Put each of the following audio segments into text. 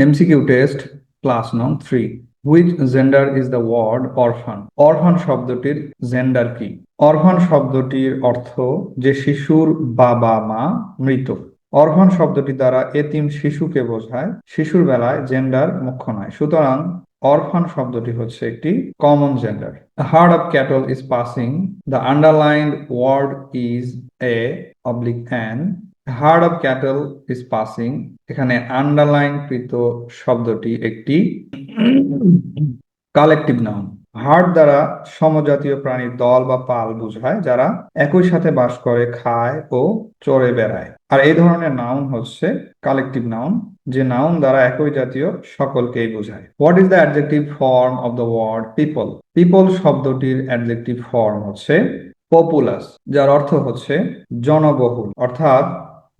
MCQ test class নং 3 which gender is the word orphan orphan শব্দটির gender কি অরফান শব্দটির অর্থ যে শিশুর বাবা মা মৃত অরফান শব্দটি দ্বারা এতিম শিশুকে বোঝায় শিশুর বেলায় জেন্ডার মুখ্য নয় সুতরাং অরফান শব্দটি হচ্ছে একটি common gender A herd of cattle is passing. The underlined word is a oblique an. A herd of cattle is passing. এখানে আন্ডারলাইন কৃত শব্দটি একটি কালেকটিভ নাউন হার্ড দ্বারা সমজাতীয় প্রাণীর দল বা পাল বোঝায় যারা একই সাথে বাস করে খায় ও চড়ে বেড়ায় আর এই ধরনের নাউন হচ্ছে কালেকটিভ নাউন যে নাউন দ্বারা একই জাতীয় সকলকেই বোঝায় what is the adjective form of the word people people শব্দটির অ্যাডজেক্টিভ ফর্ম হচ্ছে পপুলাস যার অর্থ হচ্ছে জনবহুল অর্থাৎ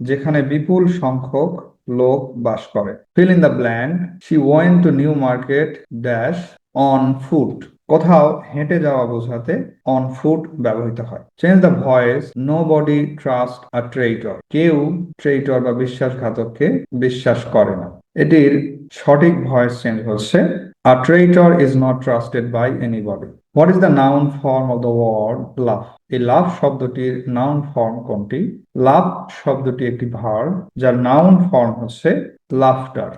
যেখানে বিপুল সংখ্যক লোক বাস করে fill in the blank she went to new market dash on foot কোথাও হেঁটে যাওয়া বোঝাতে on foot ব্যবহৃত হয় change the voice nobody trust a traitor কেউ ট্রেইটর বা বিশ্বাসঘাতককে বিশ্বাস করে না এটির সঠিক ভয়েস চেঞ্জ হচ্ছে a traitor is not trusted by anybody what is the noun form of the word love এই লাভ শব্দটির নাউন ফর্ম কোনটি লাভ শব্দটি একটি ভার্ব যার নাউন ফর্ম হচ্ছে লাফটার